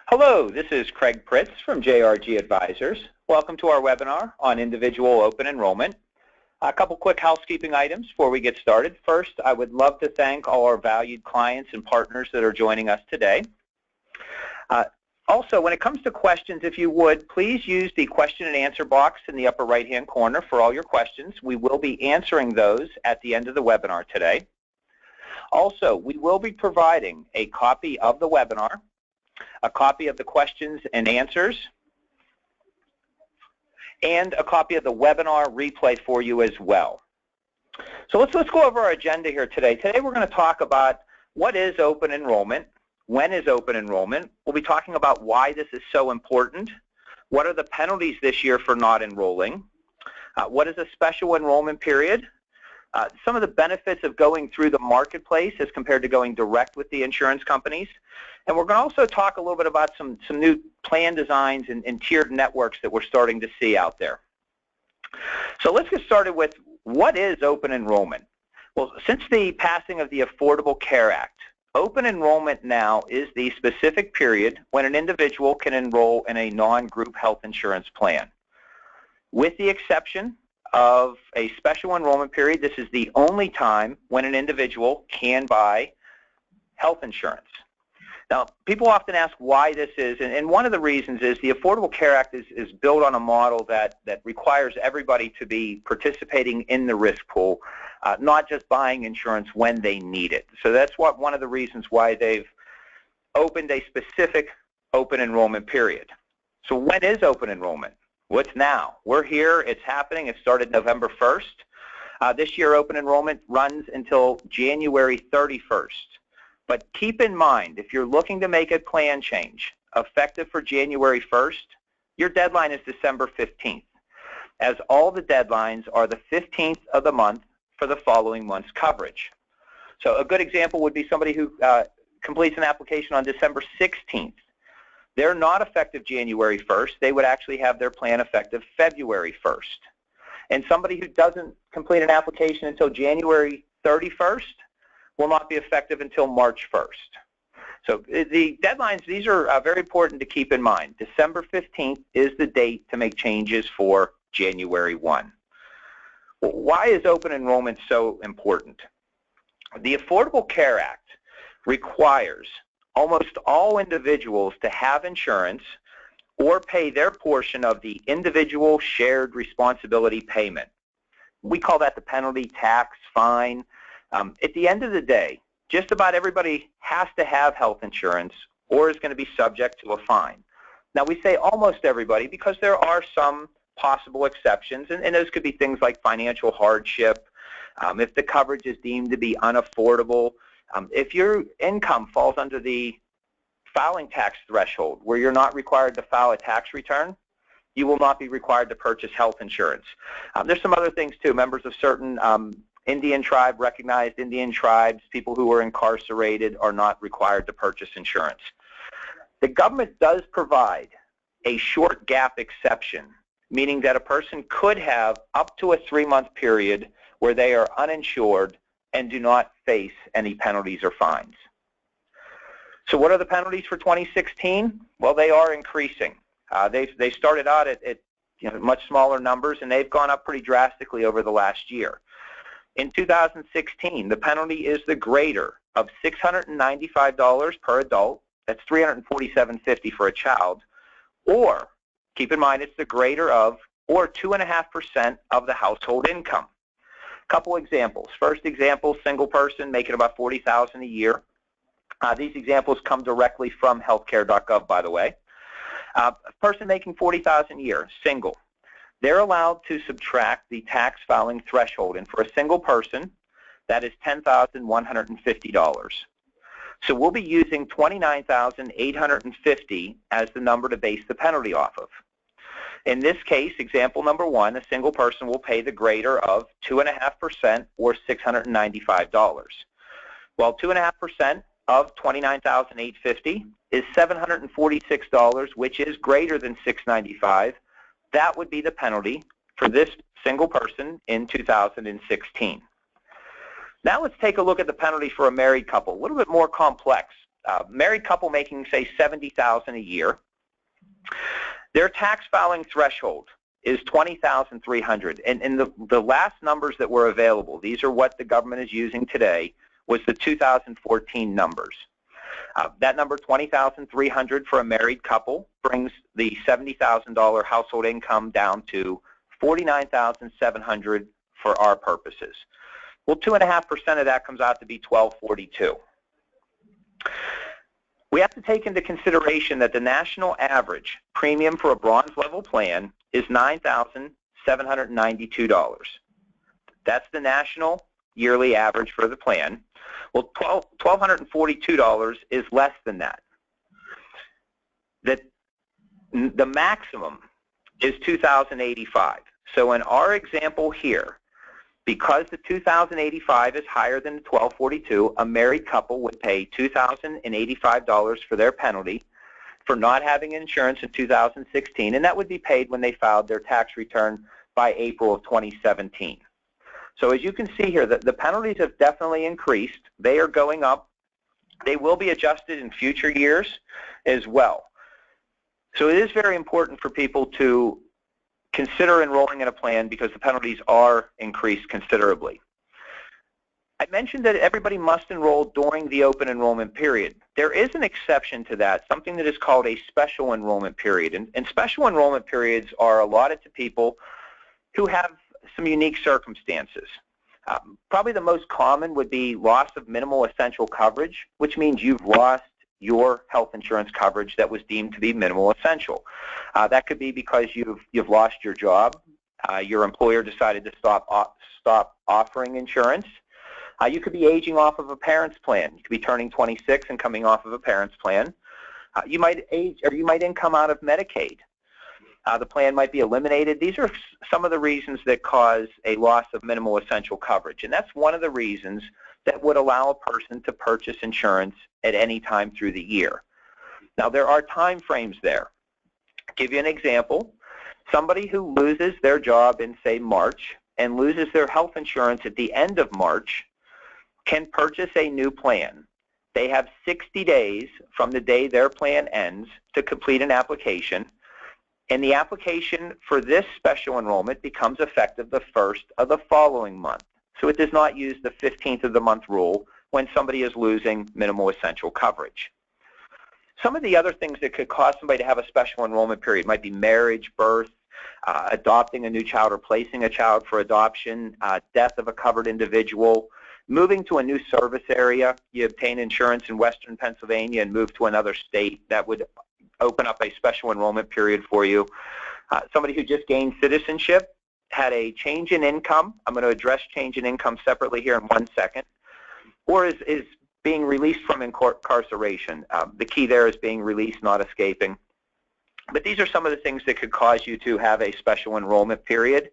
Hello, this is Craig Pritz from JRG Advisors. Welcome to our webinar on individual open enrollment. A couple quick housekeeping items before we get started. First, I would love to thank all our valued clients and partners that are joining us today. Also, when it comes to questions, if you would, please use the question and answer box in the upper right-hand corner for all your questions. We will be answering those at the end of the webinar today. Also, we will be providing a copy of the webinar, a copy of the questions and answers, and a copy of the webinar replay for you as well. So let's go over our agenda here today. Today we're going to talk about what is open enrollment, when is open enrollment. We'll be talking about why this is so important, what are the penalties this year for not enrolling, what is a special enrollment period, some of the benefits of going through the marketplace as compared to going direct with the insurance companies. And we're going to also talk a little bit about some new plan designs and tiered networks that we're starting to see out there. So let's get started with what is open enrollment. Well, since the passing of the Affordable Care Act, open enrollment now is the specific period when an individual can enroll in a non-group health insurance plan. With the exception of a special enrollment period, this is the only time when an individual can buy health insurance. Now, people often ask why this is, and one of the reasons is the Affordable Care Act is built on a model that requires everybody to be participating in the risk pool, not just buying insurance when they need it. So that's one of the reasons why they've opened a specific open enrollment period. So when is open enrollment? What's now? We're here. It's happening. It started November 1st. This year, open enrollment runs until January 31st. But keep in mind, if you're looking to make a plan change effective for January 1st, your deadline is December 15th, as all the deadlines are the 15th of the month for the following month's coverage. So a good example would be somebody who completes an application on December 16th. They're not effective January 1st. They would actually have their plan effective February 1st. And somebody who doesn't complete an application until January 31st will not be effective until March 1st. So the deadlines, these are very important to keep in mind. December 15th is the date to make changes for January 1. Well, why is open enrollment so important? The Affordable Care Act requires almost all individuals to have insurance or pay their portion of the individual shared responsibility payment. We call that the penalty, tax, fine. At the end of the day, just about everybody has to have health insurance or is going to be subject to a fine. Now, we say almost everybody because there are some possible exceptions, and those could be things like financial hardship, if the coverage is deemed to be unaffordable, if your income falls under the filing tax threshold where you're not required to file a tax return, you will not be required to purchase health insurance. There's some other things too. Members of certain Indian tribe, recognized Indian tribes, people who are incarcerated are not required to purchase insurance. The government does provide a short gap exception, meaning that a person could have up to a 3-month period where they are uninsured and do not face any penalties or fines. So what are the penalties for 2016? Well, they are increasing. They started out at much smaller numbers, and they've gone up pretty drastically over the last year. In 2016, the penalty is the greater of $695 per adult, that's $347.50 for a child, or, keep in mind, it's the greater of, or 2.5% of the household income. Couple examples. First example, single person making about $40,000 a year. These examples come directly from healthcare.gov, by the way. A person making $40,000 a year, single. They're allowed to subtract the tax filing threshold, and for a single person, that is $10,150. So we'll be using $29,850 as the number to base the penalty off of. In this case, example number 1, a single person will pay the greater of 2.5% or $695. Well, 2.5% of $29,850 is $746, which is greater than $695. That would be the penalty for this single person in 2016. Now let's take a look at the penalty for a married couple, a little bit more complex. married couple making, say, $70,000 a year, their tax filing threshold is $20,300. And the last numbers that were available, these are what the government is using today, was the 2014 numbers. That number, $20,300 for a married couple, brings the $70,000 household income down to $49,700 for our purposes. Well, 2.5% of that comes out to be $1,242. We have to take into consideration that the national average premium for a bronze level plan is $9,792. That's the national yearly average for the plan. Well, $1,242 is less than that. The maximum is $2,085. So in our example here, because the $2,085 is higher than the $1,242, a married couple would pay $2,085 for their penalty for not having insurance in 2016, and that would be paid when they filed their tax return by April of 2017. So as you can see here, the penalties have definitely increased. They are going up. They will be adjusted in future years as well. So it is very important for people to consider enrolling in a plan because the penalties are increased considerably. I mentioned that everybody must enroll during the open enrollment period. There is an exception to that, something that is called a special enrollment period. And special enrollment periods are allotted to people who have some unique circumstances. Probably the most common would be loss of minimal essential coverage, which means you've lost your health insurance coverage that was deemed to be minimal essential. That could be because you've lost your job. Your employer decided to stop offering insurance. You could be aging off of a parent's plan. You could be turning 26 and coming off of a parent's plan. You might age, or you might come out of Medicaid. The plan might be eliminated. These are some of the reasons that cause a loss of minimal essential coverage, and that's one of the reasons that would allow a person to purchase insurance at any time through the year. Now, there are time frames there. I'll give you an example. Somebody who loses their job in, say, March and loses their health insurance at the end of March can purchase a new plan. They have 60 days from the day their plan ends to complete an application, and the application for this special enrollment becomes effective the 1st of the following month. So it does not use the 15th of the month rule when somebody is losing minimal essential coverage. Some of the other things that could cause somebody to have a special enrollment period might be marriage, birth, adopting a new child or placing a child for adoption, death of a covered individual, moving to a new service area. You obtain insurance in Western Pennsylvania and move to another state. That would open up a special enrollment period for you. Somebody who just gained citizenship, had a change in income. I'm going to address change in income separately here in 1 second. Or is being released from incarceration. The key there is being released, not escaping. But these are some of the things that could cause you to have a special enrollment period.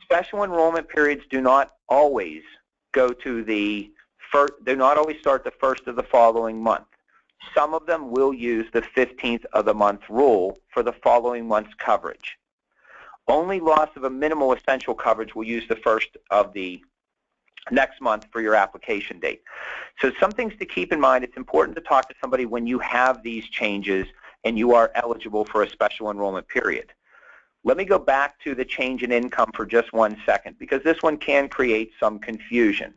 Special enrollment periods do not always go to the first, do not always start the 1st of the following month. Some of them will use the 15th of the month rule for the following month's coverage. Only loss of a minimal essential coverage will use the 1st of the next month for your application date. So some things to keep in mind. It's important to talk to somebody when you have these changes and you are eligible for a special enrollment period. Let me go back to the change in income for just 1 second, because this one can create some confusion.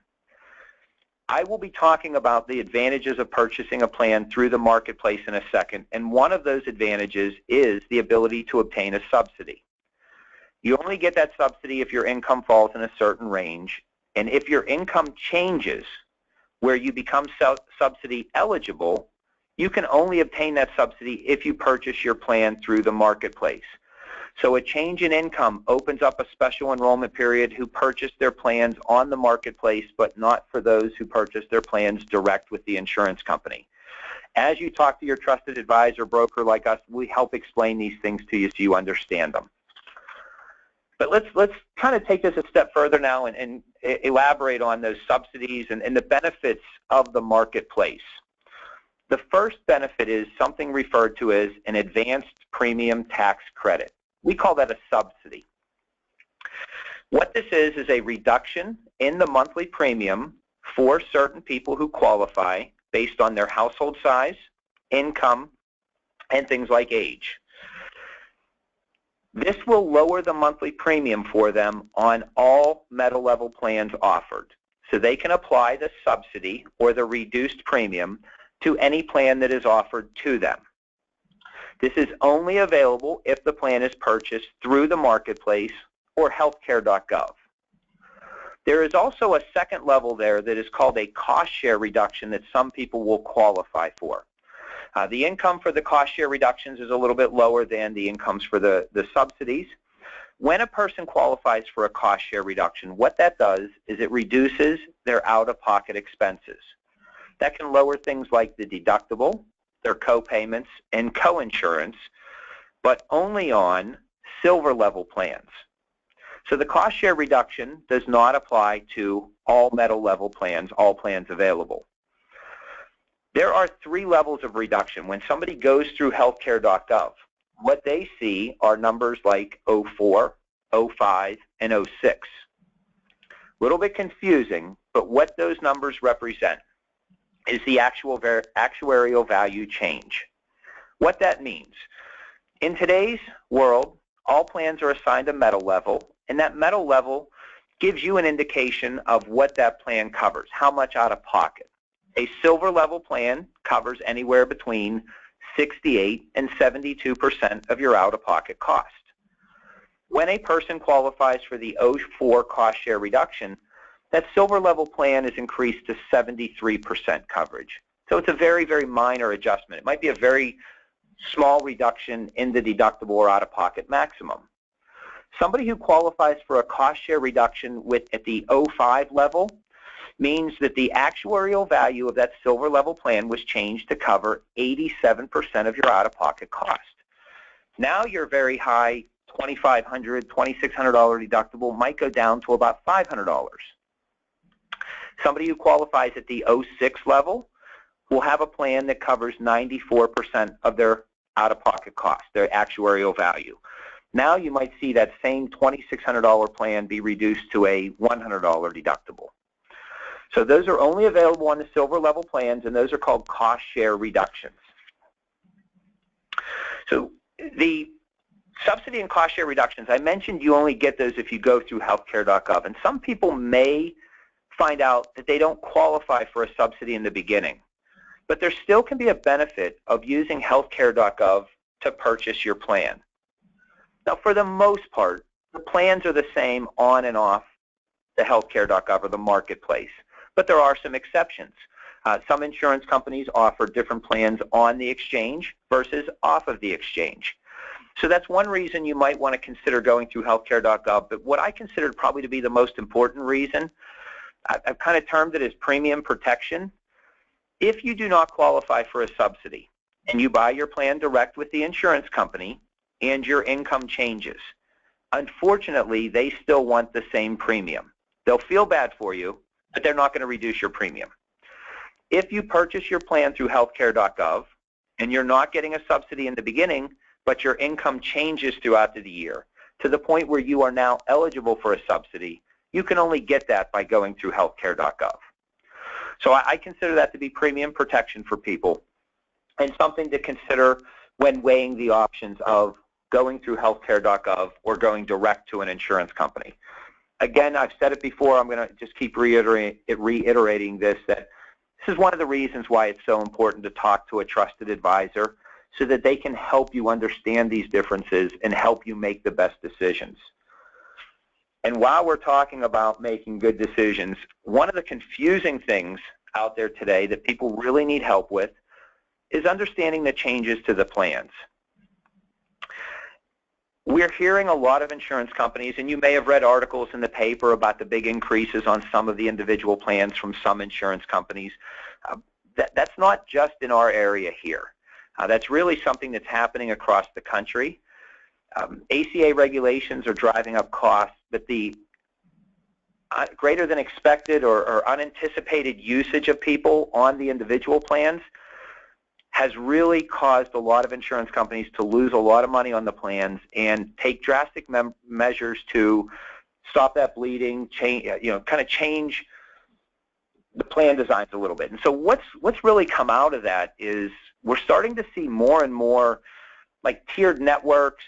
I will be talking about the advantages of purchasing a plan through the marketplace in a second, and one of those advantages is the ability to obtain a subsidy. You only get that subsidy if your income falls in a certain range, and if your income changes where you become subsidy eligible, you can only obtain that subsidy if you purchase your plan through the marketplace. So a change in income opens up a special enrollment period who purchased their plans on the marketplace, but not for those who purchased their plans direct with the insurance company. As you talk to your trusted advisor, broker like us, we help explain these things to you so you understand them. But let's kind of take this a step further now and elaborate on those subsidies and the benefits of the marketplace. The first benefit is something referred to as an advanced premium tax credit. We call that a subsidy. What this is a reduction in the monthly premium for certain people who qualify based on their household size, income, and things like age. This will lower the monthly premium for them on all metal level plans offered. So they can apply the subsidy or the reduced premium to any plan that is offered to them. This is only available if the plan is purchased through the marketplace or healthcare.gov. There is also a second level there that is called a cost share reduction that some people will qualify for. The income for the cost share reductions is a little bit lower than the incomes for the subsidies. When a person qualifies for a cost share reduction, what that does is it reduces their out-of-pocket expenses. That can lower things like the deductible, their co-payments, and co-insurance, but only on silver level plans. So the cost share reduction does not apply to all metal level plans, all plans available. There are 3 levels of reduction. When somebody goes through healthcare.gov, what they see are numbers like 04, 05, and 06. A little bit confusing, but what those numbers represent is the actuarial value change. What that means, in today's world, all plans are assigned a metal level, and that metal level gives you an indication of what that plan covers, how much out of pocket. A silver level plan covers anywhere between 68 and 72% of your out-of-pocket cost. When a person qualifies for the 04 cost share reduction, that silver level plan is increased to 73% coverage. So it's a very, very minor adjustment. It might be a very small reduction in the deductible or out-of-pocket maximum. Somebody who qualifies for a cost share reduction at the 05 level means that the actuarial value of that silver level plan was changed to cover 87% of your out-of-pocket cost. Now your very high $2,500, $2,600 deductible might go down to about $500. Somebody who qualifies at the 06 level will have a plan that covers 94% of their out-of-pocket cost, their actuarial value. Now you might see that same $2,600 plan be reduced to a $100 deductible. So those are only available on the silver level plans, and those are called cost share reductions. So the subsidy and cost share reductions, I mentioned you only get those if you go through healthcare.gov, and some people may find out that they don't qualify for a subsidy in the beginning. But there still can be a benefit of using healthcare.gov to purchase your plan. Now, for the most part, the plans are the same on and off the healthcare.gov or the marketplace, but there are some exceptions. Some insurance companies offer different plans on the exchange versus off of the exchange. So that's one reason you might want to consider going through healthcare.gov, but what I considered probably to be the most important reason, I've kind of termed it as premium protection. If you do not qualify for a subsidy and you buy your plan direct with the insurance company and your income changes, unfortunately, they still want the same premium. They'll feel bad for you, but they're not going to reduce your premium. If you purchase your plan through healthcare.gov and you're not getting a subsidy in the beginning, but your income changes throughout the year to the point where you are now eligible for a subsidy, you can only get that by going through healthcare.gov. So I consider that to be premium protection for people and something to consider when weighing the options of going through healthcare.gov or going direct to an insurance company. Again, I've said it before, I'm going to just keep reiterating this, that this is one of the reasons why it's so important to talk to a trusted advisor so that they can help you understand these differences and help you make the best decisions. And while we're talking about making good decisions, one of the confusing things out there today that people really need help with is understanding the changes to the plans. We're hearing a lot of insurance companies, and you may have read articles in the paper about the big increases on some of the individual plans from some insurance companies. That's not just in our area here. That's really something that's happening across the country. ACA regulations are driving up costs, but the greater than expected or unanticipated usage of people on the individual plans has really caused a lot of insurance companies to lose a lot of money on the plans and take drastic measures to stop that bleeding, change the plan designs a little bit. And so what's really come out of that is we're starting to see more and more like tiered networks,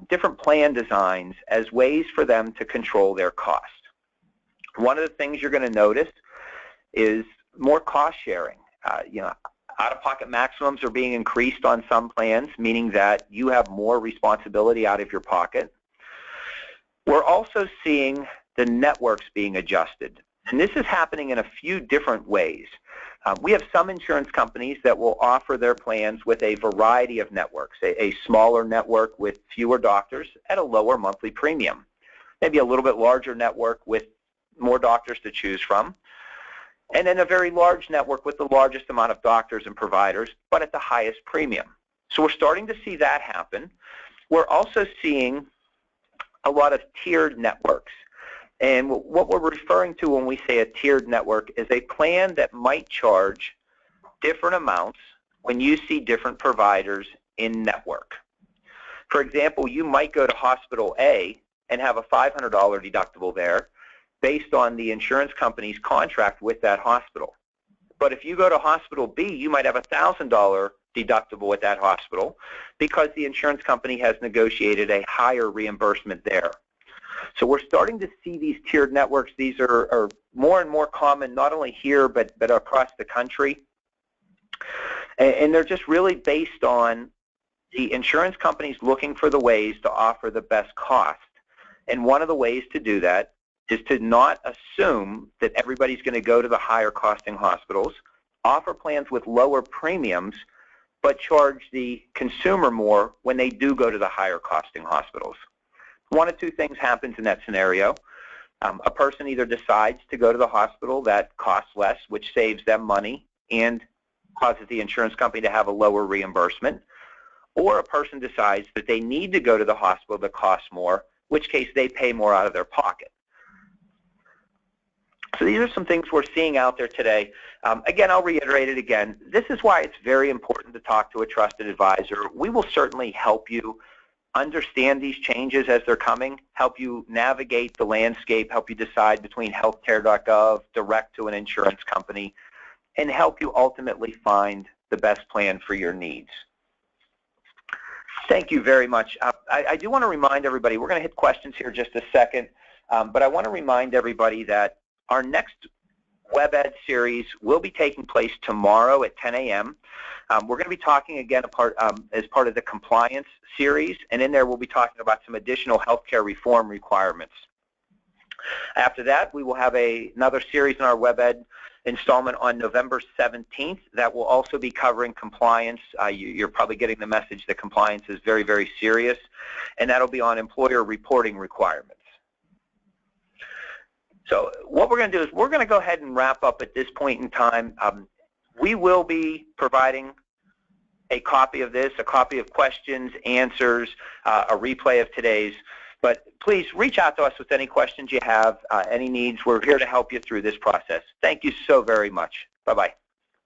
different plan designs as ways for them to control their cost. One of the things you're going to notice is more cost sharing. Out-of-pocket maximums are being increased on some plans, meaning that you have more responsibility out of your pocket. We're also seeing the networks being adjusted. And this is happening in a few different ways. We have some insurance companies that will offer their plans with a variety of networks, a smaller network with fewer doctors at a lower monthly premium, maybe a little bit larger network with more doctors to choose from, and then a very large network with the largest amount of doctors and providers, but at the highest premium. So we're starting to see that happen. We're also seeing a lot of tiered networks. And what we're referring to when we say a tiered network is a plan that might charge different amounts when you see different providers in network. For example, you might go to hospital A and have a $500 deductible there based on the insurance company's contract with that hospital. But if you go to hospital B, you might have a $1,000 deductible at that hospital because the insurance company has negotiated a higher reimbursement there. So we're starting to see these tiered networks. These are more and more common, not only here, but across the country. And they're just really based on the insurance companies looking for the ways to offer the best cost. And one of the ways to do that is to not assume that everybody's going to go to the higher costing hospitals, offer plans with lower premiums, but charge the consumer more when they do go to the higher costing hospitals. One of two things happens in that scenario. A person either decides to go to the hospital that costs less, which saves them money and causes the insurance company to have a lower reimbursement, or a person decides that they need to go to the hospital that costs more, in which case they pay more out of their pocket. So these are some things we're seeing out there today. Again, I'll reiterate it again. This is why it's very important to talk to a trusted advisor. We will certainly help you understand these changes as they're coming, help you navigate the landscape, help you decide between healthcare.gov, direct to an insurance company, and help you ultimately find the best plan for your needs. Thank you very much. I do want to remind everybody, we're going to hit questions here in just a second, but I want to remind everybody that our next WebEd series will be taking place tomorrow at 10 a.m. We're going to be talking again as part of the compliance series, and in there we'll be talking about some additional healthcare reform requirements. After that, we will have another series in our WebEd installment on November 17th that will also be covering compliance. You're probably getting the message that compliance is very, very serious, and that'll be on employer reporting requirements. So what we're going to do is we're going to go ahead and wrap up at this point in time. We will be providing a copy of this, a copy of questions, answers, a replay of today's. But please reach out to us with any questions you have, any needs. We're here to help you through this process. Thank you so very much. Bye-bye.